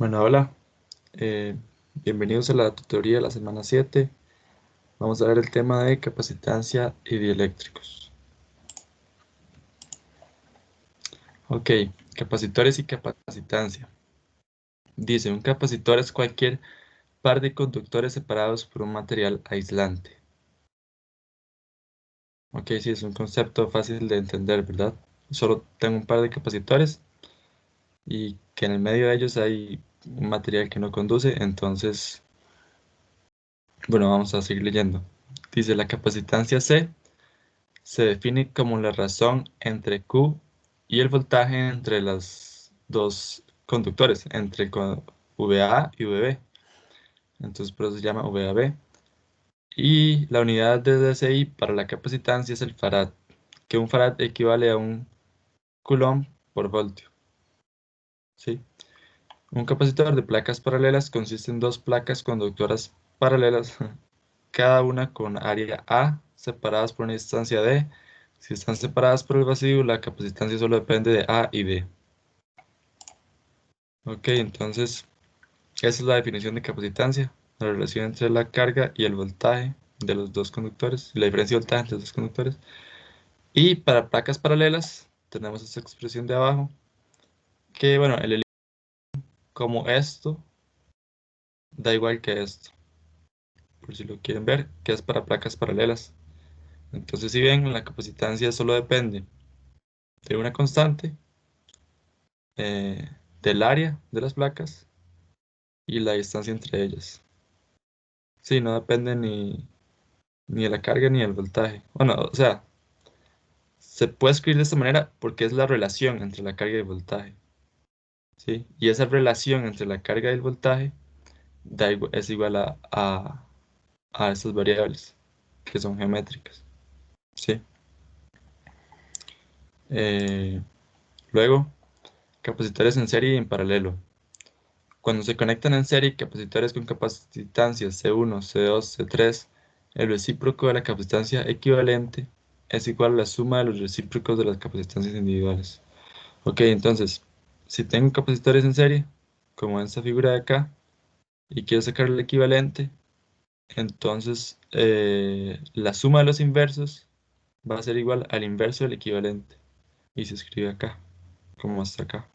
Bueno, hola, eh, bienvenidos a la tutoría de la semana 7. Vamos a ver el tema de capacitancia y dieléctricos. Ok, capacitores y capacitancia. Dice, un capacitor es cualquier par de conductores separados por un material aislante. Ok, sí, es un concepto fácil de entender, ¿verdad? Solo tengo un par de capacitores y que en el medio de ellos hay un material que no conduce, entonces, bueno, vamos a seguir leyendo. Dice, la capacitancia C se define como la razón entre Q y el voltaje entre los dos conductores, entre VA y VB. Entonces por eso se llama VAB. Y la unidad de DCI para la capacitancia es el farad, que un farad equivale a un coulomb por voltio. ¿Sí? Un capacitor de placas paralelas consiste en dos placas conductoras paralelas, cada una con área A, separadas por una distancia D. Si están separadas por el vacío, la capacitancia solo depende de A y D. Ok, entonces, esa es la definición de capacitancia, la relación entre la carga y el voltaje de los dos conductores, la diferencia de voltaje entre los dos conductores. Y para placas paralelas, tenemos esta expresión de abajo, que bueno, como esto, da igual que esto, por si lo quieren ver, que es para placas paralelas. Entonces, si bien la capacitancia solo depende de una constante, eh, del área de las placas y la distancia entre ellas. Sí, no depende ni de la carga ni del voltaje. Bueno, o sea, se puede escribir de esta manera porque es la relación entre la carga y el voltaje. ¿Sí? Y esa relación entre la carga y el voltaje es igual a estas variables que son geométricas. ¿Sí? Eh, Luego, capacitores en serie y en paralelo. Cuando se conectan en serie capacitores con capacitancias C1, C2, C3, el recíproco de la capacitancia equivalente es igual a la suma de los recíprocos de las capacitancias individuales. Ok, entonces, si tengo capacitores en serie, como en esta figura de acá, y quiero sacar el equivalente, entonces la suma de los inversos va a ser igual al inverso del equivalente. Y se escribe acá, como hasta acá.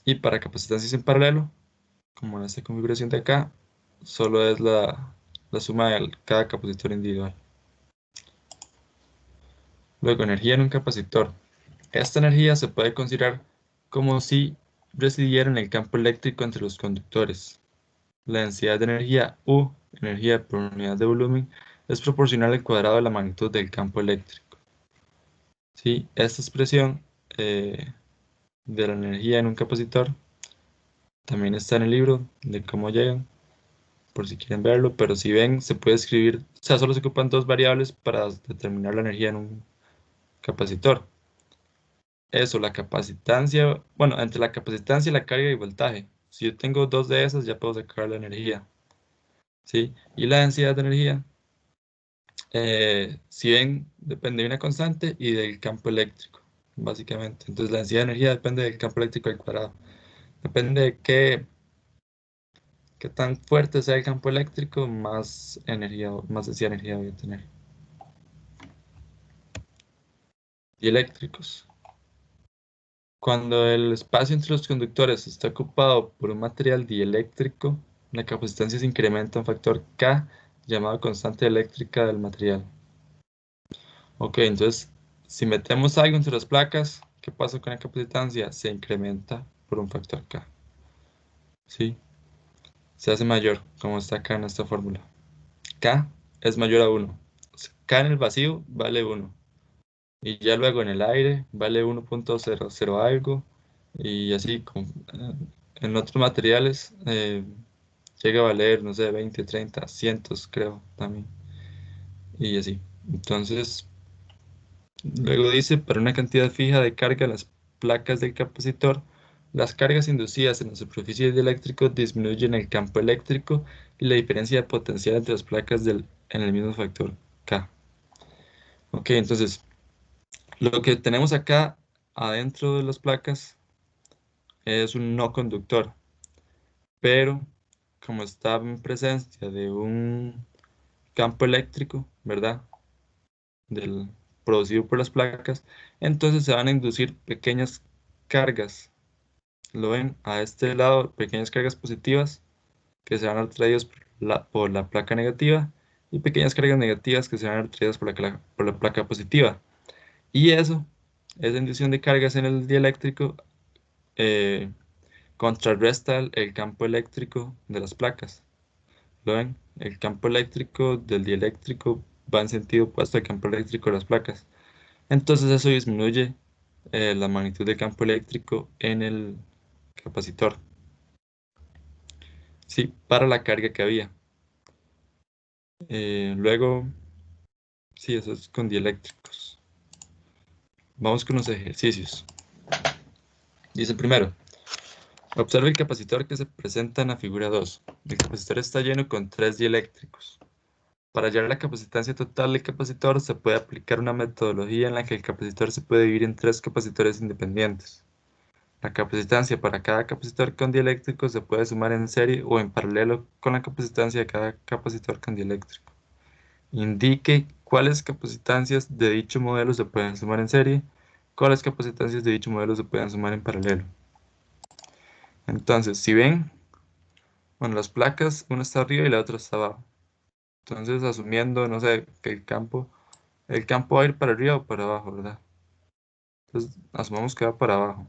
Y para capacitancias en paralelo, como en esta configuración de acá, solo es la suma de cada capacitor individual. Luego, energía en un capacitor. Esta energía se puede considerar como si residiera en el campo eléctrico entre los conductores. La densidad de energía U, energía por unidad de volumen, es proporcional al cuadrado de la magnitud del campo eléctrico. ¿Sí? Esta expresión de la energía en un capacitor también está en el libro de cómo llegan, por si quieren verlo, pero si ven, se puede escribir, o sea, solo se ocupan dos variables para determinar la energía en un capacitor. Eso, la capacitancia, bueno, entre la capacitancia y la carga y voltaje. Si yo tengo dos de esas, ya puedo sacar la energía, ¿sí? Y la densidad de energía, si ven, depende de una constante y del campo eléctrico, básicamente. Entonces, la densidad de energía depende del campo eléctrico al cuadrado. Depende de qué tan fuerte sea el campo eléctrico, más energía, más densidad de energía voy a tener. Y eléctricos. Cuando el espacio entre los conductores está ocupado por un material dieléctrico, la capacitancia se incrementa un factor K llamado constante eléctrica del material. Ok, entonces, si metemos algo entre las placas, ¿qué pasa con la capacitancia? Se incrementa por un factor K. ¿Sí? Se hace mayor, como está acá en esta fórmula. K es mayor a 1. K en el vacío vale 1. Y ya luego en el aire vale 1.00 algo. Y así, en otros materiales llega a valer, no sé, 20, 30, cientos creo también. Y así. Entonces, luego dice, para una cantidad fija de carga en las placas del capacitor, las cargas inducidas en la superficie dieléctrico disminuyen el campo eléctrico y la diferencia de potencial entre las placas en el mismo factor K. Ok, entonces, lo que tenemos acá adentro de las placas es un no conductor. pero como está en presencia de un campo eléctrico, ¿verdad? Del, producido por las placas, entonces se van a inducir pequeñas cargas. Lo ven a este lado, pequeñas cargas positivas que se van a ser atraídas por la placa negativa y pequeñas cargas negativas que se van a ser atraídas por la placa positiva. Y eso, esa inducción de cargas en el dieléctrico, eh, contrarresta el campo eléctrico de las placas. ¿Lo ven? El campo eléctrico del dieléctrico va en sentido opuesto al campo eléctrico de las placas. Entonces eso disminuye la magnitud del campo eléctrico en el capacitor. Sí, para la carga que había. Luego, sí, eso es con dieléctricos. Vamos con los ejercicios. Dice primero, observe el capacitor que se presenta en la figura 2. El capacitor está lleno con 3 dieléctricos. Para hallar la capacitancia total del capacitor se puede aplicar una metodología en la que el capacitor se puede dividir en 3 capacitores independientes. La capacitancia para cada capacitor con dieléctrico se puede sumar en serie o en paralelo con la capacitancia de cada capacitor con dieléctrico. Indique cuáles capacitancias de dicho modelo se pueden sumar en serie, cuáles capacitancias de dicho modelo se pueden sumar en paralelo. Entonces, si ven, bueno, las placas, una está arriba y la otra está abajo. Entonces, asumiendo, no sé, que el campo va a ir para arriba o para abajo, ¿verdad? Entonces, asumamos que va para abajo.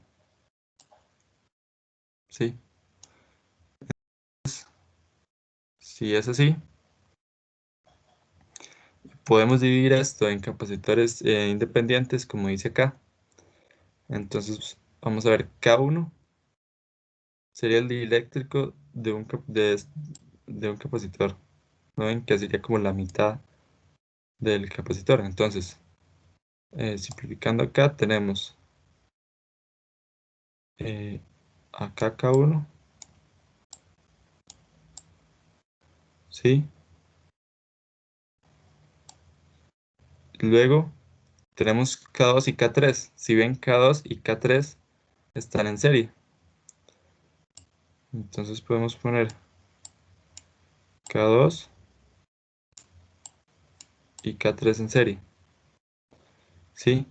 Sí. Si es así, podemos dividir esto en capacitores independientes, como dice acá. Entonces, vamos a ver, K1 sería el dieléctrico de un capacitor. ¿No ven? Que sería como la mitad del capacitor. Entonces, simplificando acá, tenemos eh, acá K1, ¿sí? Luego tenemos K2 y K3. Si ven, K2 y K3 están en serie. Entonces podemos poner K2 y K3 en serie, ¿sí?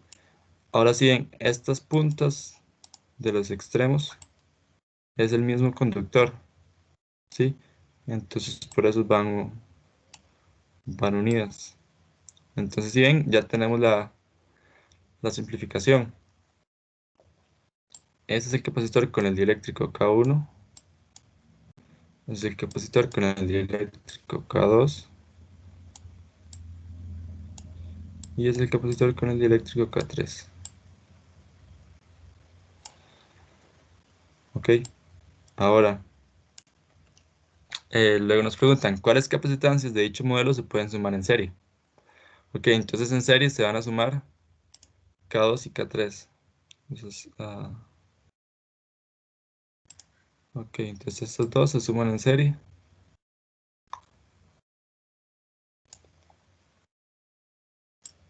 Ahora sí ven, estas puntas de los extremos es el mismo conductor, ¿sí? Entonces por eso van unidas. Entonces si ven, ya tenemos la simplificación. Ese es el capacitor con el dieléctrico K1. Ese es el capacitor con el dieléctrico K2. Y es el capacitor con el dieléctrico K3. Ok. Ahora, luego nos preguntan, ¿cuáles capacitancias de dicho modelo se pueden sumar en serie? Ok, entonces en serie se van a sumar K2 y K3. Entonces, ok, entonces estos dos se suman en serie.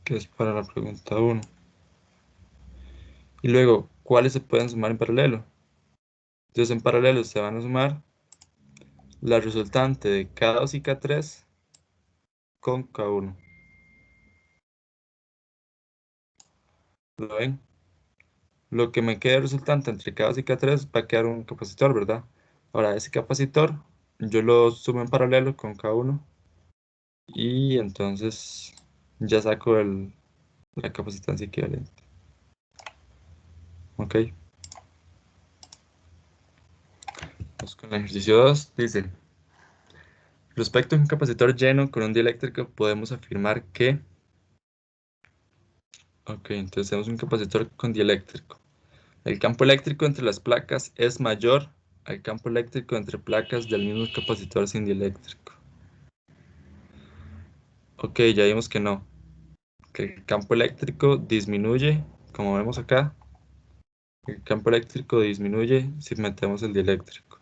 Que es para la pregunta 1. Y luego, ¿cuáles se pueden sumar en paralelo? Entonces en paralelo se van a sumar la resultante de K2 y K3 con K1. ¿Lo ven? Lo que me quede resultante entre K2 y K3 va a quedar un capacitor, ¿verdad? Ahora ese capacitor yo lo sumo en paralelo con K1 y entonces ya saco la capacitancia equivalente. Ok, vamos con el ejercicio 2. Dice, respecto a un capacitor lleno con un dieléctrico podemos afirmar que... Ok, entonces tenemos un capacitor con dieléctrico. El campo eléctrico entre las placas es mayor al campo eléctrico entre placas del mismo capacitor sin dieléctrico. Ok, ya vimos que no, que el campo eléctrico disminuye, como vemos acá, el campo eléctrico disminuye si metemos el dieléctrico.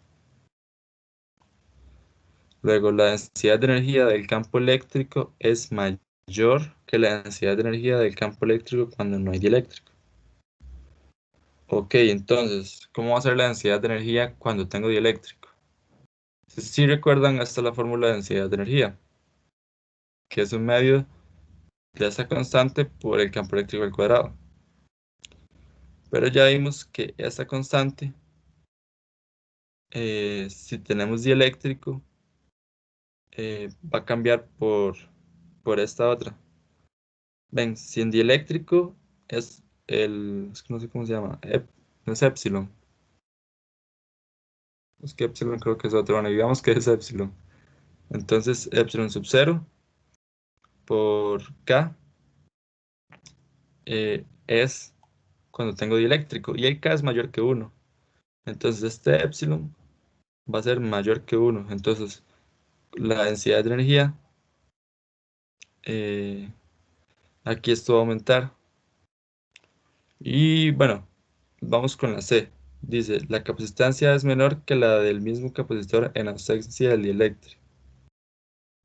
Luego, la densidad de energía del campo eléctrico es mayor que la densidad de energía del campo eléctrico cuando no hay dieléctrico. Ok, entonces, ¿cómo va a ser la densidad de energía cuando tengo dieléctrico? Si recuerdan, hasta la fórmula de densidad de energía, que es un medio de esta constante por el campo eléctrico al cuadrado. Pero ya vimos que esta constante, si tenemos dieléctrico, va a cambiar por esta otra. Ven, si en dieléctrico es que no sé cómo se llama, no es epsilon. Es que epsilon creo que es otro, bueno, digamos que es epsilon. Entonces, epsilon sub 0 por K es cuando tengo dieléctrico, y el K es mayor que 1. Entonces, este epsilon va a ser mayor que 1. Entonces, la densidad de energía, eh, aquí esto va a aumentar. Y bueno, vamos con la C. Dice, la capacitancia es menor que la del mismo capacitor en ausencia del dieléctrico.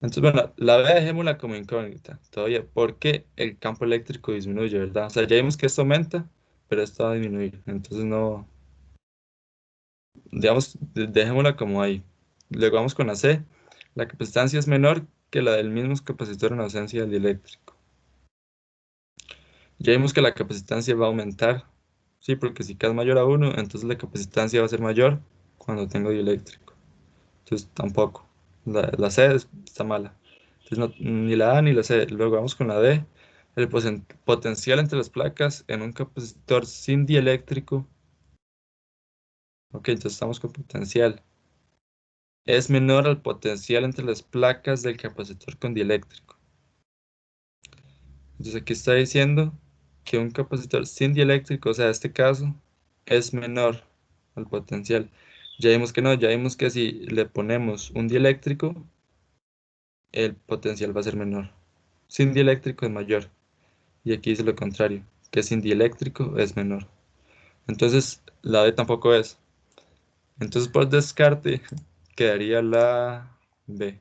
Entonces, bueno, la B dejémosla como incógnita todavía, porque el campo eléctrico disminuye, ¿verdad? O sea, ya vimos que esto aumenta, pero esto va a disminuir. Entonces, no, digamos, dejémosla como ahí. Luego vamos con la C. La capacitancia es menor que la del mismo capacitor en ausencia del dieléctrico. Ya vimos que la capacitancia va a aumentar, sí, porque si K es mayor a 1, entonces la capacitancia va a ser mayor cuando tengo dieléctrico. Entonces tampoco. La C está mala. Entonces ni la A ni la C. Luego vamos con la D. El potencial entre las placas en un capacitor sin dieléctrico. Ok, entonces estamos con potencial. Es menor al potencial entre las placas del capacitor con dieléctrico. Entonces aquí está diciendo que un capacitor sin dieléctrico, o sea, este caso, es menor al potencial. Ya vimos que no, ya vimos que si le ponemos un dieléctrico, el potencial va a ser menor. Sin dieléctrico es mayor. Y aquí dice lo contrario, que sin dieléctrico es menor. Entonces, la D tampoco es. Entonces, por descarte, quedaría la B.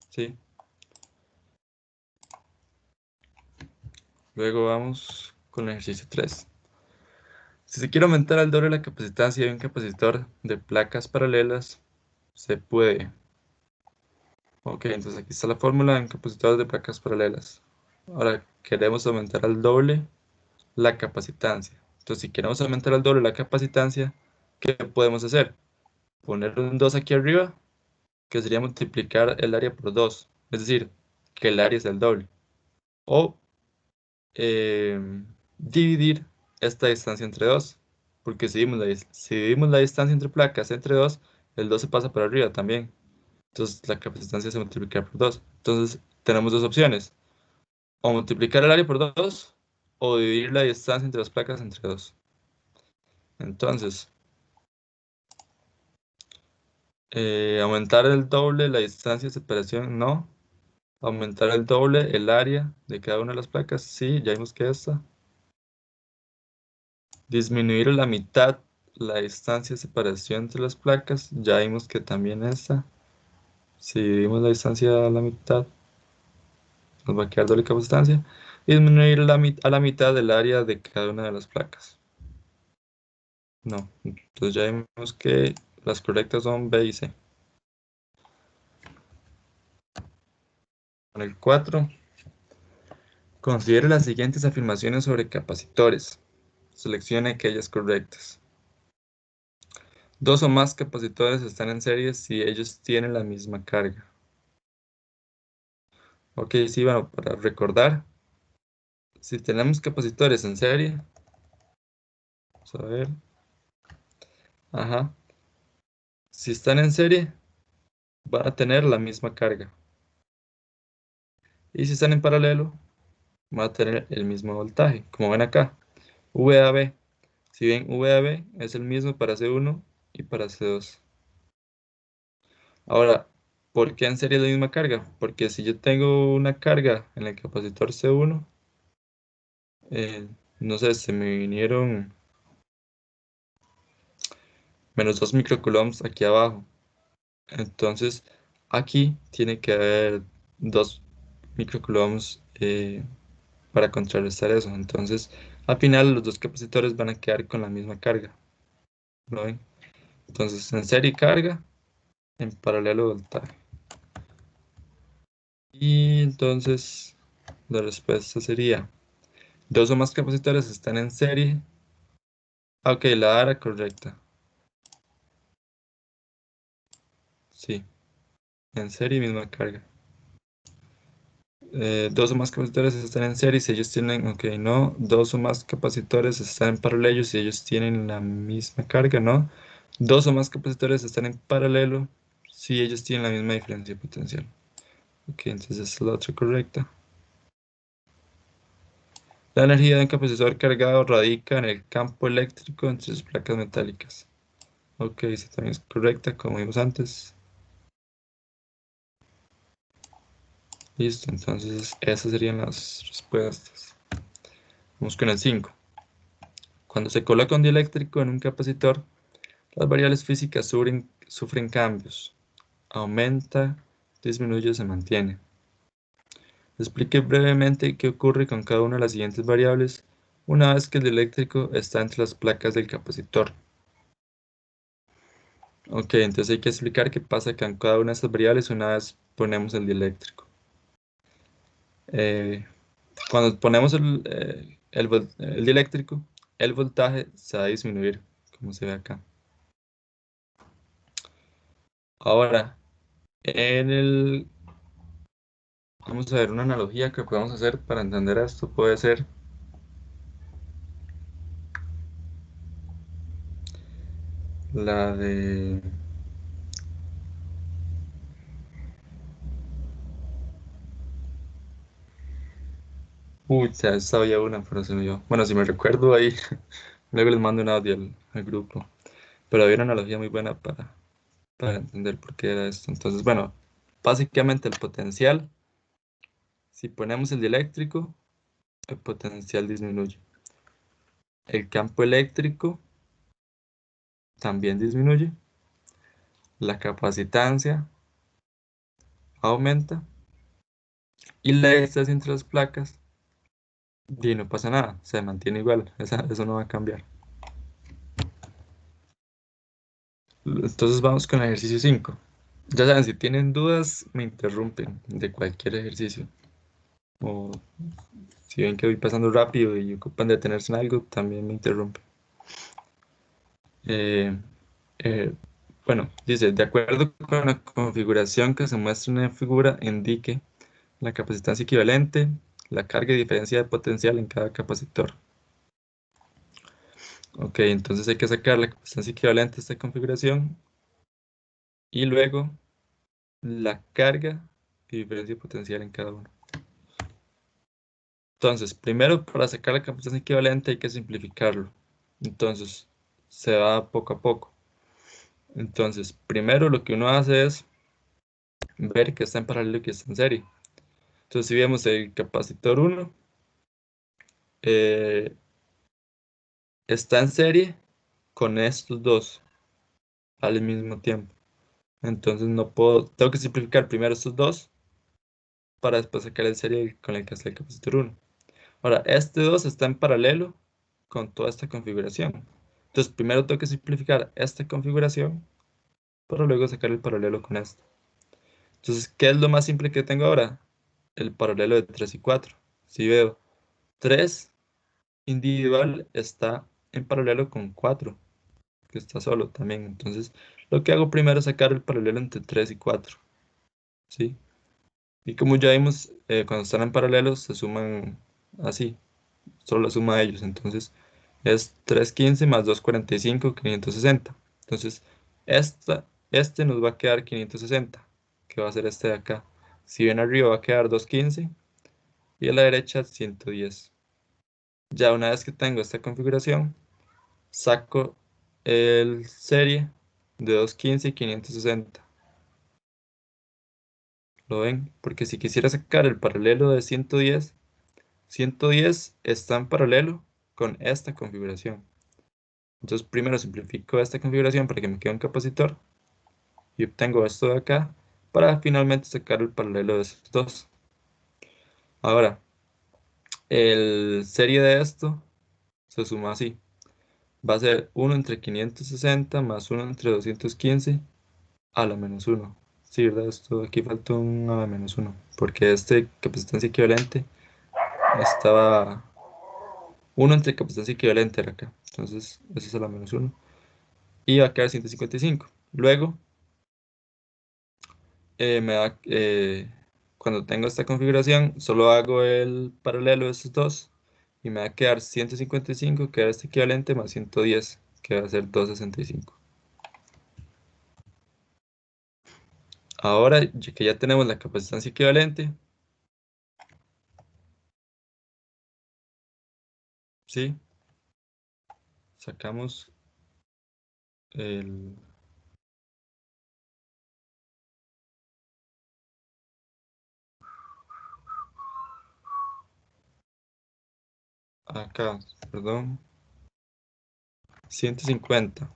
¿Sí? Luego vamos con el ejercicio 3. Si se quiere aumentar al doble la capacitancia de un capacitor de placas paralelas, se puede. Ok, entonces aquí está la fórmula en capacitores de placas paralelas. Ahora queremos aumentar al doble la capacitancia. Entonces, si queremos aumentar al doble la capacitancia, ¿qué podemos hacer? Poner un 2 aquí arriba, que sería multiplicar el área por 2. Es decir, que el área es el doble. O eh, dividir esta distancia entre 2. Porque si dividimos la distancia entre placas entre 2, el 2 se pasa para arriba también. Entonces la capacitancia se multiplica por 2. Entonces tenemos dos opciones. O multiplicar el área por 2 o dividir la distancia entre las placas entre 2. Entonces, aumentar el doble la distancia de separación, no. Aumentar el doble el área de cada una de las placas, sí, ya vimos que esta. Disminuir a la mitad la distancia de separación entre las placas, ya vimos que también esta. Si dividimos la distancia a la mitad, nos va a quedar doble capacitancia. Y disminuir a la mitad del área de cada una de las placas. No, entonces ya vimos que las correctas son B y C. Con el 4, considere las siguientes afirmaciones sobre capacitores. Seleccione aquellas correctas. Dos o más capacitores están en serie si ellos tienen la misma carga. Ok, sí, bueno, para recordar, si tenemos capacitores en serie, vamos a ver, ajá, si están en serie, van a tener la misma carga. Y si están en paralelo, van a tener el mismo voltaje, como ven acá, VAB. Si ven, VAB es el mismo para C1 y para C2. Ahora, ¿por qué en serie es la misma carga? Porque si yo tengo una carga en el capacitor C1, eh, no sé, se me vinieron menos 2 microcoulombs aquí abajo. Entonces, aquí tiene que haber 2 microcoulombs para contrarrestar eso. Entonces, al final los dos capacitores van a quedar con la misma carga. ¿Lo ven? Entonces, en serie carga, en paralelo voltaje. Y entonces, la respuesta sería, dos o más capacitores están en serie. Ok, la A era correcta. Sí, en serie misma carga. Dos o más capacitores están en serie si ellos tienen, ok, no. Dos o más capacitores están en paralelo si ellos tienen la misma carga, no. Dos o más capacitores están en paralelo si ellos tienen la misma diferencia potencial. Ok, entonces esa es la otra correcta. La energía de un capacitor cargado radica en el campo eléctrico entre sus placas metálicas. Ok, esa también es correcta, como vimos antes. Listo, entonces esas serían las respuestas. Vamos con el 5. Cuando se coloca un dieléctrico en un capacitor, las variables físicas sufren cambios. Aumenta, disminuye o se mantiene. Explique brevemente qué ocurre con cada una de las siguientes variables una vez que el dieléctrico está entre las placas del capacitor. Ok, entonces hay que explicar qué pasa con cada una de estas variables una vez ponemos el dieléctrico. Eh, Cuando ponemos el dieléctrico, el voltaje se va a disminuir, como se ve acá. Ahora, en el vamos a ver una analogía que podemos hacer para entender esto. Puede ser la de... Uy, ya sabía una, pero se me dio. Bueno, si me recuerdo ahí, luego les mando un audio al grupo. Pero había una analogía muy buena para entender por qué era esto. Entonces, bueno, básicamente el potencial, si ponemos el dieléctrico, el potencial disminuye. El campo eléctrico también disminuye. La capacitancia aumenta. Y la distancia entre las placas, y no pasa nada, se mantiene igual, eso no va a cambiar. Entonces vamos con el ejercicio 5. Ya saben, si tienen dudas, me interrumpen de cualquier ejercicio. O si ven que voy pasando rápido y ocupan detenerse en algo, también me interrumpen. Eh, eh, bueno, dice, de acuerdo con la configuración que se muestra en la figura, indique la capacitancia equivalente, la carga y diferencia de potencial en cada capacitor. Ok, entonces hay que sacar la capacitancia equivalente a esta configuración y luego la carga y diferencia potencial en cada uno. Entonces, primero para sacar la capacitancia equivalente hay que simplificarlo. Entonces, se va poco a poco. Entonces, primero lo que uno hace es ver que está en paralelo y que está en serie. Entonces, si vemos el capacitor 1, eh, está en serie con estos dos al mismo tiempo. Entonces, no puedo, tengo que simplificar primero estos dos para después sacar el serie con el que está el capacitor 1. Ahora, este 2 está en paralelo con toda esta configuración. Entonces, primero tengo que simplificar esta configuración para luego sacar el paralelo con esto. Entonces, ¿qué es lo más simple que tengo ahora? El paralelo de 3 y 4. Si veo 3 individual está en paralelo con 4, que está solo también. Entonces, lo que hago primero es sacar el paralelo entre 3 y 4. ¿Sí? Y como ya vimos, cuando están en paralelo se suman así, solo la suma de ellos. Entonces es 315 más 245, 560. Entonces este nos va a quedar 560, que va a ser este de acá. Si bien arriba va a quedar 215 y a la derecha 110. Ya una vez que tengo esta configuración, saco el serie de 215 y 560. ¿Lo ven? Porque si quisiera sacar el paralelo de 110, 110 está en paralelo con esta configuración. Entonces primero simplifico esta configuración para que me quede un capacitor y obtengo esto de acá para finalmente sacar el paralelo de estos dos. Ahora, el serie de esto se suma así. va a ser 1 entre 560 más 1 entre 215 a la menos 1. Sí, ¿verdad? Esto aquí falta un a la menos 1, porque este capacitancia equivalente estaba 1 entre capacitancia equivalente era acá. Entonces, eso es a la menos 1. Y va a quedar 155. Luego, cuando tengo esta configuración, solo hago el paralelo de estos dos y me va a quedar 155, que era este equivalente, más 110, que va a ser 265. Ahora, ya que ya tenemos la capacitancia equivalente, ¿sí? Sacamos el... Acá, perdón, 150.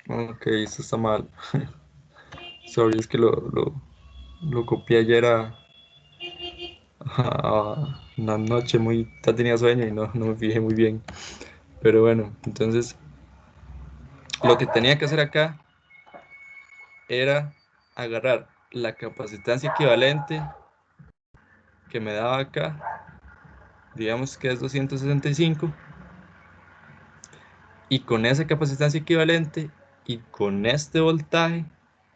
Ok, esto está mal. Sorry, es que lo copié ayer a una noche muy... Ya tenía sueño y no me fijé muy bien. Pero bueno, entonces lo que tenía que hacer acá era agarrar la capacitancia equivalente que me daba acá, digamos que es 265, y con esa capacitancia equivalente y con este voltaje,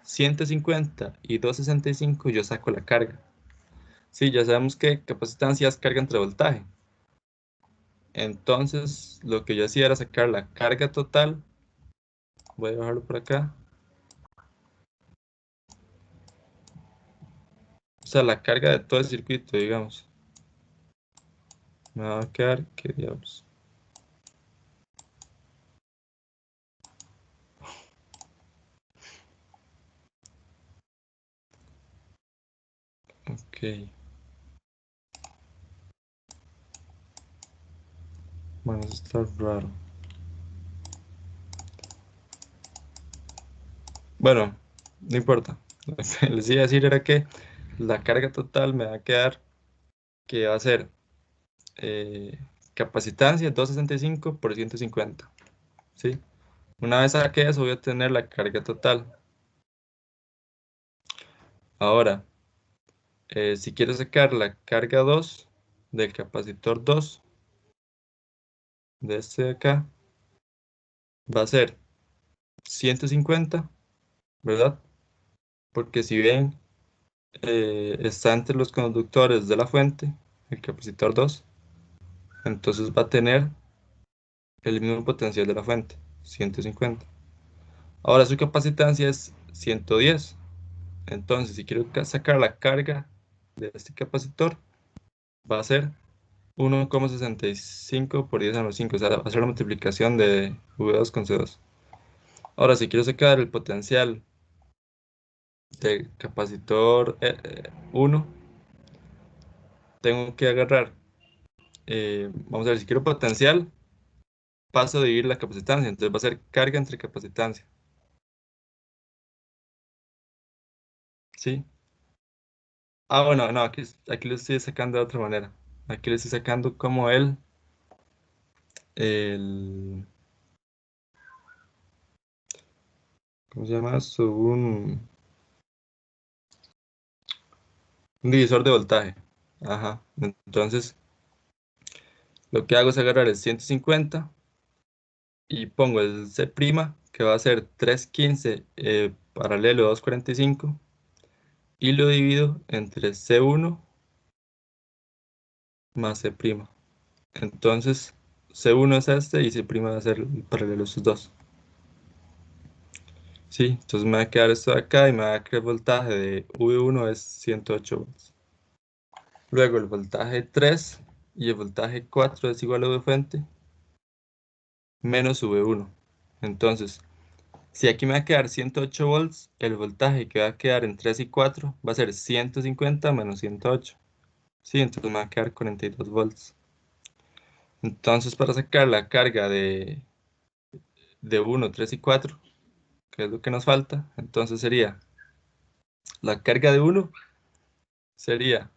150 y 265, yo saco la carga. Sí, ya sabemos que capacitancia es carga entre voltaje. Entonces, lo que yo hacía era sacar la carga total. Voy a bajarlo por acá. O sea, la carga de todo el circuito, digamos. Me va a quedar, ¿qué diablos? Ok, bueno, eso está raro. Bueno, no importa. Lo que les iba a decir era que la carga total me va a quedar que va a ser eh, capacitancia 265 por 150. ¿Sí? Una vez saque eso, voy a tener la carga total. Ahora, si quiero sacar la carga 2 del capacitor 2 de este de acá, va a ser 150, ¿verdad? Porque si ven, está entre los conductores de la fuente, el capacitor 2, entonces va a tener el mismo potencial de la fuente, 150. Ahora su capacitancia es 110. Entonces, si quiero sacar la carga de este capacitor, va a ser 1,65 por 10 a menos 5. O sea, va a ser la multiplicación de V2 con C2. Ahora, si quiero sacar el potencial del capacitor 1, tengo que agarrar, vamos a ver, si quiero potencial, paso a dividir la capacitancia. Entonces va a ser carga entre capacitancia. ¿Sí? Ah, bueno, no, aquí lo estoy sacando de otra manera. Aquí lo estoy sacando como el, ¿cómo se llama esto? Un divisor de voltaje. Ajá. Entonces, lo que hago es agarrar el 150 y pongo el C', que va a ser 315 paralelo 245, y lo divido entre C1 más C'. Entonces, C1 es este y C' va a ser el paralelo a estos dos. Sí, entonces me va a quedar esto de acá y me va a quedar el voltaje de V1 es 108 volts. Luego el voltaje 3 y el voltaje 4 es igual a V fuente menos V1. Entonces, si aquí me va a quedar 108 volts, el voltaje que va a quedar en 3 y 4 va a ser 150 menos 108. Sí, entonces me va a quedar 42 volts. Entonces, para sacar la carga de 1, 3 y 4, que es lo que nos falta, entonces sería la carga de 1 sería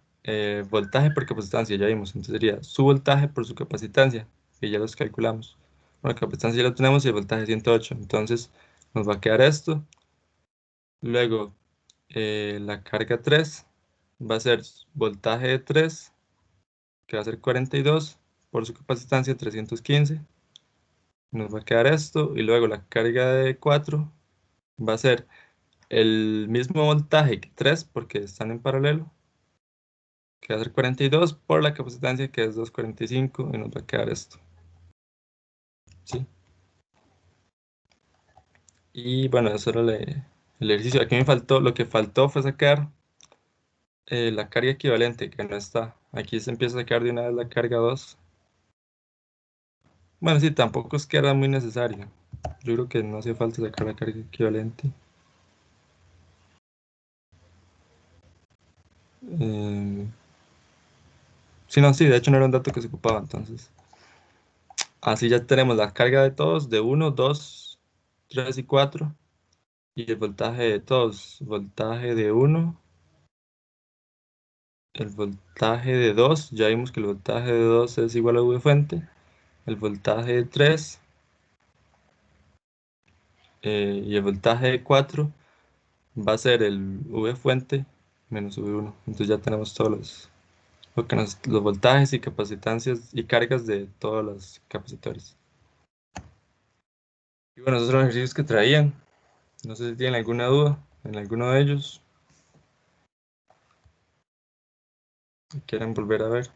voltaje por capacitancia, ya vimos. Entonces sería su voltaje por su capacitancia, que ya los calculamos. Bueno, la capacitancia ya lo tenemos y el voltaje 108. Entonces nos va a quedar esto. Luego, la carga 3 va a ser voltaje de 3, que va a ser 42 por su capacitancia 315. Nos va a quedar esto. Y luego la carga de 4 va a ser el mismo voltaje que 3 porque están en paralelo, que va a ser 42 por la capacitancia que es 245 y nos va a quedar esto. ¿Sí? Y bueno, eso era el ejercicio. Aquí me faltó, lo que faltó fue sacar la carga equivalente, que no está. Aquí se empieza a sacar de una vez la carga 2. Bueno, sí, tampoco es que era muy necesario. Yo creo que no hace falta sacar la carga equivalente. Eh, sí, no, sí, de hecho no era un dato que se ocupaba, entonces. Así ya tenemos la carga de todos de 1, 2, 3 y 4. Y el voltaje de todos, voltaje de 1, el voltaje de 2, ya vimos que el voltaje de 2 es igual a V fuente, el voltaje de 3 y el voltaje de 4 va a ser el V fuente menos V1. Entonces ya tenemos todos los voltajes y capacitancias y cargas de todos los capacitores. Y bueno, esos son los ejercicios que traían. No sé si tienen alguna duda en alguno de ellos. Si quieren volver a ver.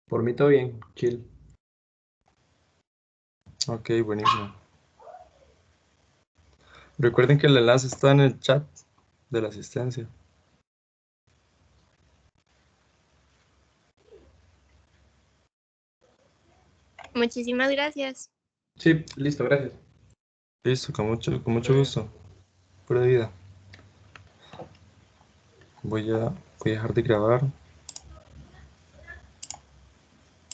Por mí todo bien, chill. Ok, buenísimo. Recuerden que el enlace está en el chat de la asistencia. Muchísimas gracias. Sí, listo, gracias. Listo, con mucho gusto. Pura vida. Voy a dejar de grabar.